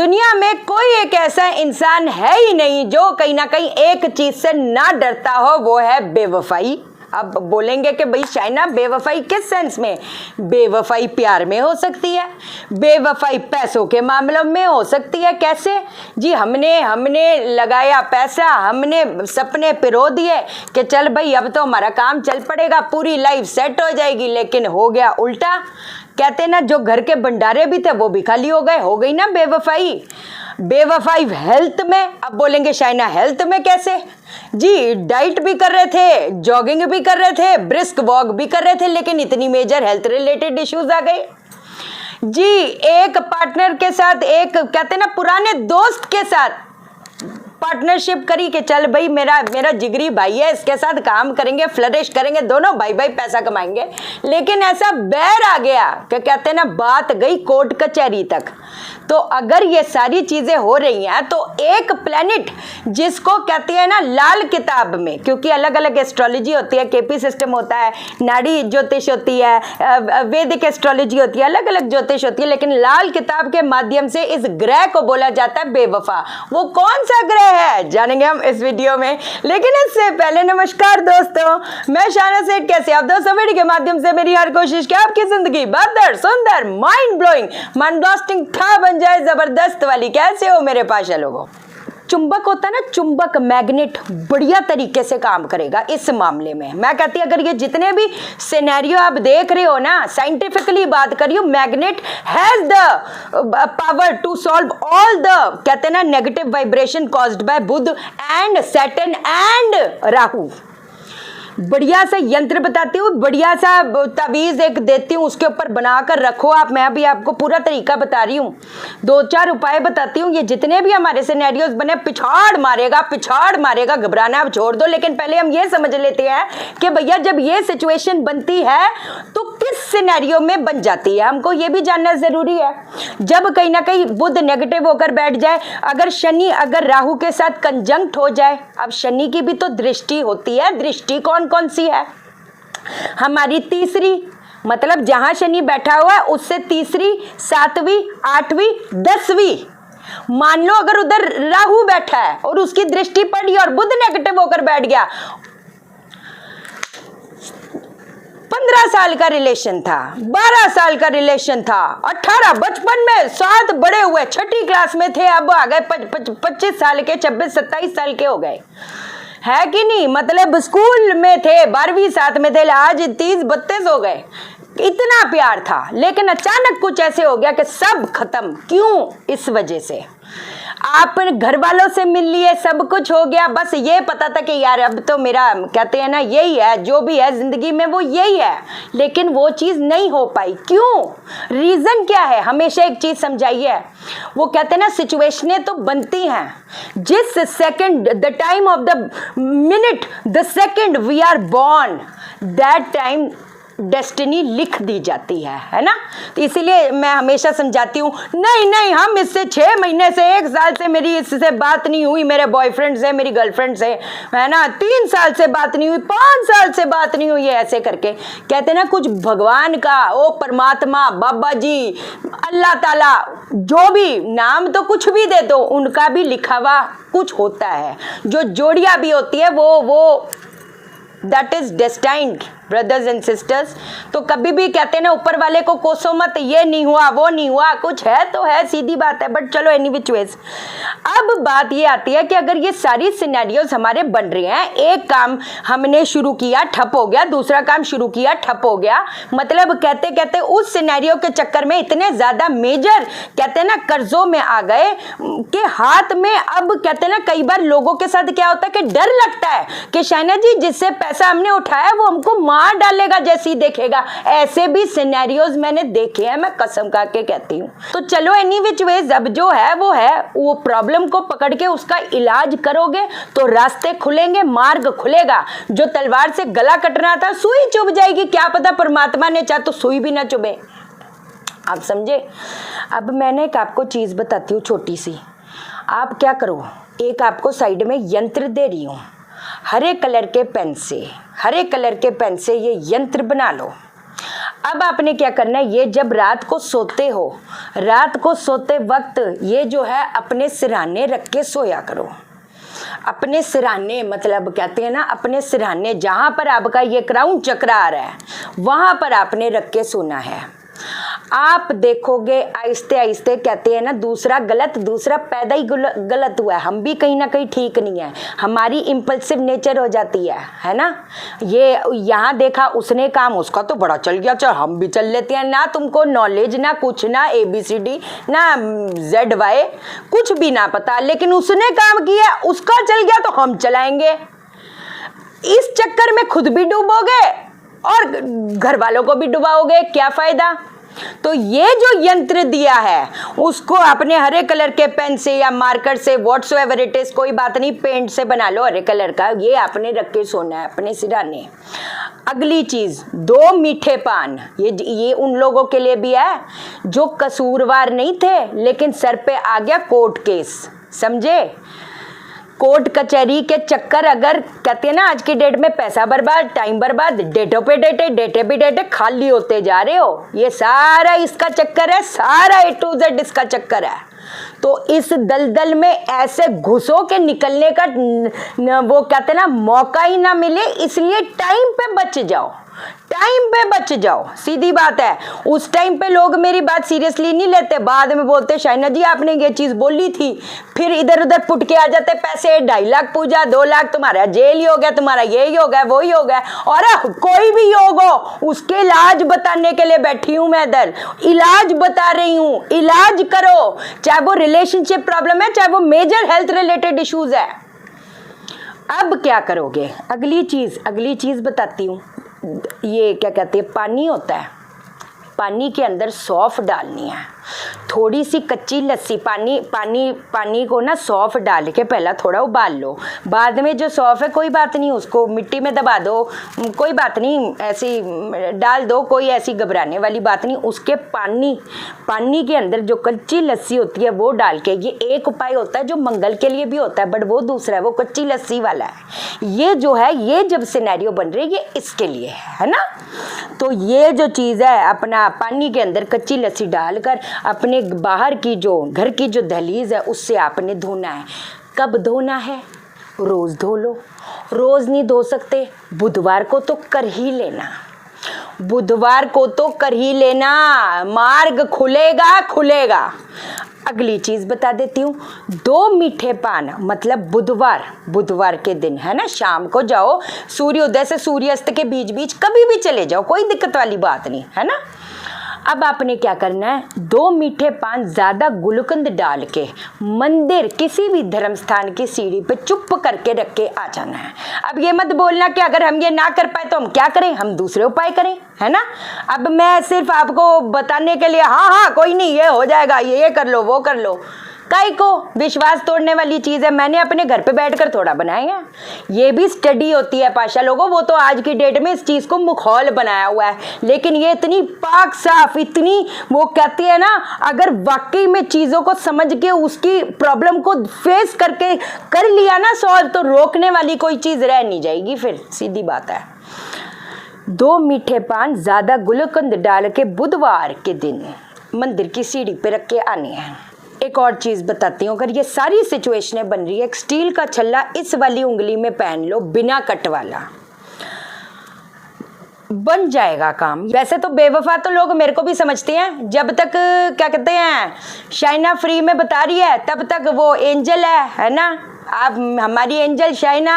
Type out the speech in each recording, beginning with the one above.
दुनिया में कोई एक ऐसा इंसान है ही नहीं जो कहीं ना कहीं एक चीज से ना डरता हो, वो है बेवफाई। अब बोलेंगे कि भाई शाइना बेवफाई किस सेंस में? बेवफाई प्यार में हो सकती है, बेवफाई पैसों के मामलों में हो सकती है। कैसे जी? हमने लगाया पैसा, हमने सपने पिरो दिए कि चल भाई अब तो हमारा काम चल पड़ेगा, पूरी लाइफ सेट हो जाएगी, लेकिन हो गया उल्टा। कहते ना जो घर के भंडारे भी थे वो भी खाली हो गई ना बेवफाई। बेवफाई हेल्थ में। अब बोलेंगे शाइना हेल्थ में कैसे? जी डाइट भी कर रहे थे, जॉगिंग भी कर रहे थे, ब्रिस्क वॉक भी कर रहे थे, लेकिन इतनी मेजर हेल्थ रिलेटेड इश्यूज आ गए। जी एक पार्टनर के साथ, एक कहते ना पुराने दोस्त के साथ पार्टनरशिप करी कि चल भाई मेरा जिगरी भाई है, इसके साथ काम करेंगे, फ्लरिश करेंगे, दोनों भाई भाई पैसा कमाएंगे, लेकिन ऐसा बैर आ गया कि कहते ना बात गई कोर्ट कचहरी तक। तो अगर ये सारी चीजें हो रही हैं तो एक प्लेनेट जिसको कहते हैं ना लाल किताब में, क्योंकि अलग अलग एस्ट्रोलॉजी होती है, केपी सिस्टम होता है, नाड़ी ज्योतिष होती है, वैदिक एस्ट्रोलॉजी होती है, अलग अलग ज्योतिष होती है, लेकिन लाल किताब के माध्यम से इस ग्रह को बोला जाता है बेवफा। वो कौन सा ग्रह है जानेंगे हम इस वीडियो में, लेकिन इससे पहले नमस्कार दोस्तों, मैं शाइना सेठ। कैसे आप दोस्तों? वीडियो के माध्यम से मेरी हर कोशिश कि आपकी जिंदगी बेहतर, सुंदर, माइंड ब्लोइंग, माइंड ब्लास्टिंग था बन जाए, जबरदस्त वाली। कैसे हो मेरे पाशा लोगों? चुंबक होता है ना, चुंबक मैग्नेट बढ़िया तरीके से काम करेगा इस मामले में। मैं कहती हूँ अगर ये जितने भी सिनेरियो आप देख रहे हो ना, साइंटिफिकली बात कर रही हूँ, magnet has the power to solve all the कहते हैं ना negative vibration caused by Budh and Saturn and Rahu. बढ़िया सा यंत्र बताती हूँ, बढ़िया सा तावीज एक देती हूँ, उसके ऊपर बनाकर रखो आप। मैं अभी आपको पूरा तरीका बता रही हूँ, 2-4 उपाय बताती हूँ। ये जितने भी हमारे सिनेरियोज बने पिछाड़ मारेगा, घबराना अब छोड़ दो। लेकिन पहले हम ये समझ लेते हैं कि भैया जब ये सिचुएशन बनती है तो किस सिनेरियो में बन जाती है, हमको ये भी जानना जरूरी है। जब कहीं ना कहीं बुध नेगेटिव होकर बैठ जाए, अगर शनि अगर राहु के साथ कंजंक्ट हो जाए, अब शनि की भी तो दृष्टि होती है, दृष्टि कौन सी है? हमारी तीसरी, मतलब जहां शनि बैठा हुआ है उससे तीसरी, 7वीं, 8वीं, 10वीं। मान लो अगर उधर राहु बैठा है और उसकी दृष्टि पड़ी और बुध नेगेटिव होकर बैठ गया, 15 साल का रिलेशन था, 12 साल का रिलेशन था, 18 बचपन में, 7 बड़े हुए, 6ठी क्लास में थे, अब आ गए 25 साल के, 26-27 साल के हो गए, है कि नहीं? मतलब स्कूल में थे, 12वीं साथ में थे, आज 30-32 हो गए। इतना प्यार था, लेकिन अचानक कुछ ऐसे हो गया कि सब खत्म। क्यों? इस वजह से आप घर वालों से मिल लिए, सब कुछ हो गया, बस ये पता था कि यार अब तो मेरा कहते हैं ना यही है, जो भी है जिंदगी में वो यही है, लेकिन वो चीज नहीं हो पाई। क्यों? रीजन क्या है? हमेशा एक चीज समझाइए, वो कहते हैं ना सिचुएशनें तो बनती हैं, जिस second, the time of the minute, the second we are born, that time destiny लिख दी जाती है ना? तो इसीलिए मैं हमेशा समझाती हूँ, नहीं हम इससे 6 महीने से, 1 साल से मेरी इससे बात नहीं हुई, मेरे बॉयफ्रेंड से, मेरी गर्लफ्रेंड से, है ना, 3 साल से बात नहीं हुई, 5 साल से बात नहीं हुई, ऐसे करके कहते ना कुछ भगवान का, ओ परमात्मा, बाबा जी, अल्लाह ताला, जो भी नाम तो कुछ भी दे दो, उनका भी लिखा हुआ कुछ होता है। जो जोड़ियाँ भी होती है वो that is destined brothers and sisters. तो कभी भी कहते हैं ना ऊपर वाले को कोसो मत, ये नहीं हुआ, वो नहीं हुआ, कुछ है तो है, सीधी बात है। बट चलो एनी विच वेज, अब बात ये आती है कि अगर ये सारी सिनेरियोज हमारे बन रहे हैं, एक काम हमने शुरू किया ठप हो गया, दूसरा काम शुरू किया ठप हो गया, मतलब कहते कहते उस सिनेरियो के चक्कर में इतने ज्यादा मेजर कहते हैं ना कर्जों में आ गए कि हाथ में, अब कहते हैं ना कई बार लोगों के साथ क्या होता है कि डर लगता है कि शाइना जी जिससे पैसा हमने उठाया वो हमको मार डालेगा जैसे ही देखेगा। ऐसे भी सिनेरियोज मैंने देखे हैं, मैं कसम खा के कहती हूँ। तो चलो एनी विच वेज, अब जो है वो प्रॉब्लम को पकड़ के उसका इलाज करोगे तो रास्ते खुलेंगे, मार्ग खुलेगा। जो तलवार से गला कटना था, सुई चुभ जाएगी, क्या पता परमात्मा ने चाहा तो सुई भी ना चुभे। आप समझे? अब मैंने एक आपको चीज बताती हूँ छोटी सी, आप क्या करो, एक आपको साइड में यंत्र दे रही हूँ, हरे कलर के पेन से ये यंत्र बना लो। अब आपने क्या करना है, ये जब रात को सोते हो, रात को सोते वक्त ये जो है अपने सिरहाने रख के सोया करो। अपने सिरहाने मतलब कहते हैं ना, अपने सिरहाने जहाँ पर आपका ये क्राउन चक्र आ रहा है वहाँ पर आपने रख के सोना है। आप देखोगे आहिस्ते आहिस्ते, कहते हैं ना दूसरा गलत दूसरा पैदा ही गलत हुआ है। हम भी कहीं ना कहीं ठीक नहीं है, हमारी इम्पल्सिव नेचर हो जाती है ना। ये यहाँ देखा उसने काम, उसका तो बड़ा चल गया, चल हम भी चल लेते हैं। ना तुमको नॉलेज ना कुछ, ना ABCD ना ZY कुछ भी ना पता, लेकिन उसने काम किया, उसका चल गया तो हम चलाएंगे। इस चक्कर में खुद भी डूबोगे और घर वालों को भी डुबाओगे, क्या फायदा। तो ये जो यंत्र दिया है उसको अपने हरे कलर के पेन से या मार्कर से, व्हाट्सएवर इट इज, कोई बात नहीं, पेंट से बना लो हरे कलर का, ये आपने रख के सोना है अपने सिरहाने। अगली चीज, 2 मीठे पान। ये उन लोगों के लिए भी है जो कसूरवार नहीं थे लेकिन सर पे आ गया कोर्ट केस, समझे। कोर्ट कचहरी के चक्कर, अगर कहते हैं ना आज की डेट में पैसा बर्बाद, टाइम बर्बाद, डेटों पे डेटे खाली होते जा रहे हो, ये सारा इसका चक्कर है, सारा A to Z इसका चक्कर है। तो इस दलदल में ऐसे घुसो के निकलने का वो कहते हैं ना मौका ही ना मिले, इसलिए टाइम पे बच जाओ, टाइम पे बच जाओ, सीधी बात है। उस टाइम पे लोग मेरी बात सीरियसली नहीं लेते, बाद में बोलते शाइना जी आपने ये चीज बोली थी, फिर इधर उधर पुट के आ जाते पैसे, 2.5 लाख पूजा, 2 लाख तुम्हारा जेल ही हो गया, तुम्हारा ये ही हो गया, वो ही हो गया। और कोई भी योग हो उसके इलाज बताने के लिए बैठी हूं मैं इधर, इलाज बता रही हूं, इलाज करो, चाहे वो रिलेशनशिप प्रॉब्लम है, चाहे वो मेजर हेल्थ रिलेटेड इश्यूज है। अब क्या करोगे, अगली चीज बताती हूँ। ये क्या कहते हैं, पानी होता है, पानी के अंदर सौंफ डालनी है, थोड़ी सी कच्ची लस्सी, पानी को ना सौंफ डाल के पहला थोड़ा उबाल लो, बाद में जो सौंफ है कोई बात नहीं उसको मिट्टी में दबा दो, कोई बात नहीं, ऐसी डाल दो, कोई ऐसी घबराने वाली बात नहीं। उसके पानी के अंदर जो कच्ची लस्सी होती है वो डाल के, ये एक उपाय होता है जो मंगल के लिए भी होता है, बट वो दूसरा है, वो कच्ची लस्सी वाला है। ये जो है, ये जब सिनेरियो बन रही है ये इसके लिए है ना। तो ये जो चीज़ है, अपना पानी के अंदर कच्ची लस्सी डालकर अपने बाहर की जो घर की जो दहलीज है उससे आपने धोना है। कब धोना है, रोज धो लो, रोज नहीं धो सकते बुधवार को तो कर ही लेना, बुधवार को तो कर ही लेना, मार्ग खुलेगा। अगली चीज बता देती हूँ, 2 मीठे पान, मतलब बुधवार के दिन है ना, शाम को जाओ, सूर्योदय से सूर्यास्त के बीच कभी भी चले जाओ, कोई दिक्कत वाली बात नहीं है ना। अब आपने क्या करना है, 2 मीठे पान ज्यादा गुलकंद डाल के मंदिर किसी भी धर्म स्थान की सीढ़ी पे चुप करके रख के आ जाना है। अब ये मत बोलना कि अगर हम ये ना कर पाए तो हम क्या करें, हम दूसरे उपाय करें, है ना। अब मैं सिर्फ आपको बताने के लिए हाँ कोई नहीं ये हो जाएगा, ये कर लो वो कर लो, काई को विश्वास तोड़ने वाली चीज है। मैंने अपने घर पे बैठकर थोड़ा बनाए हैं, ये भी स्टडी होती है पाशा लोगों, वो तो आज की डेट में इस चीज को मुखौल बनाया हुआ है, लेकिन ये इतनी पाक साफ, इतनी वो कहती है ना, अगर वाकई में चीजों को समझ के उसकी प्रॉब्लम को फेस करके कर लिया ना सॉल्व, तो रोकने वाली कोई चीज रह नहीं जाएगी, फिर सीधी बात है। 2 मीठे पान ज्यादा गुलकंद डाल के बुधवार के दिन मंदिर की सीढ़ी पे रख के आने हैं। एक और चीज बताती हूँ, अगर ये सारी सिचुएशनें बन रही है, एक स्टील का छल्ला इस वाली उंगली में पहन लो, बिना कट वाला, बन जाएगा काम। वैसे तो बेवफा तो लोग मेरे को भी समझते हैं, जब तक क्या कहते हैं शाइना फ्री में बता रही है तब तक वो एंजल है ना। आप हमारी एंजल शाइना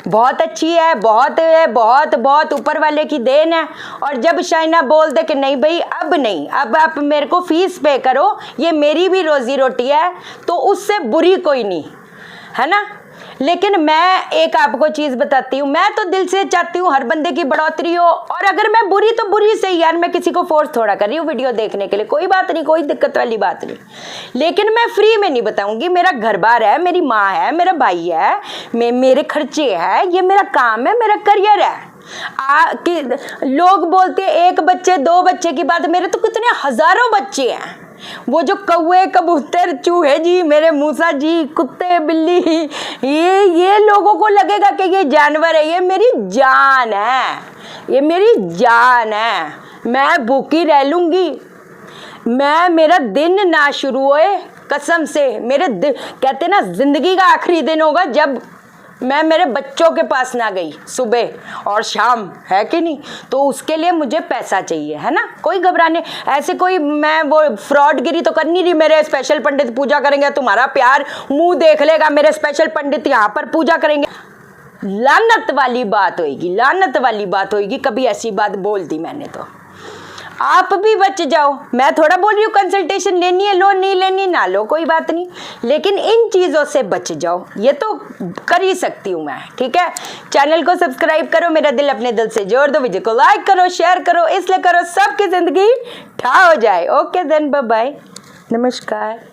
बहुत अच्छी है, बहुत ऊपर वाले की देन है। और जब शाइना बोल दे कि नहीं भाई अब नहीं, अब आप मेरे को फीस पे करो, ये मेरी भी रोजी रोटी है, तो उससे बुरी कोई नहीं है ना। लेकिन मैं एक आपको चीज बताती हूँ, मैं तो दिल से चाहती हूँ हर बंदे की बढ़ोतरी हो, और अगर मैं बुरी तो बुरी से यार, मैं किसी को फोर्स थोड़ा कर रही हूँ वीडियो देखने के लिए, कोई बात नहीं, कोई दिक्कत वाली बात नहीं, लेकिन मैं फ्री में नहीं बताऊंगी। मेरा घर बार है, मेरी माँ है, मेरा भाई है, मेरे खर्चे है, ये मेरा काम है, मेरा करियर है। कि लोग बोलते हैं 1 बच्चे 2 बच्चे की बात, मेरे तो कितने हजारों बच्चे हैं। वो जो कौवे कबूतर चूहे जी, मेरे मूसा जी, कुत्ते बिल्ली, ये लोगों को लगेगा कि ये जानवर है, ये मेरी जान है, ये मेरी जान है मैं भूखी रह लूंगी, मेरा दिन ना शुरू होए कसम से, कहते ना जिंदगी का आखिरी दिन होगा जब मैं मेरे बच्चों के पास ना गई सुबह और शाम, है कि नहीं। तो उसके लिए मुझे पैसा चाहिए, है ना। कोई घबराने ऐसे कोई मैं वो फ्रॉडगिरी तो कर नहीं रही, मेरे स्पेशल पंडित पूजा करेंगे, तुम्हारा प्यार मुंह देख लेगा, मेरे स्पेशल पंडित यहाँ पर पूजा करेंगे, लानत वाली बात होगी, लानत वाली बात होगी। कभी ऐसी बात बोल दी मैंने तो आप भी बच जाओ। मैं थोड़ा बोल रही हूँ कंसल्टेशन लेनी है लो, नहीं लेनी ना लो, कोई बात नहीं, लेकिन इन चीज़ों से बच जाओ, ये तो कर ही सकती हूँ मैं, ठीक है। चैनल को सब्सक्राइब करो, मेरा दिल अपने दिल से जोड़ दो, वीडियो को लाइक करो, शेयर करो, इसलिए करो सबकी ज़िंदगी ठा हो जाए। ओके देन, बाय बाय, नमस्कार।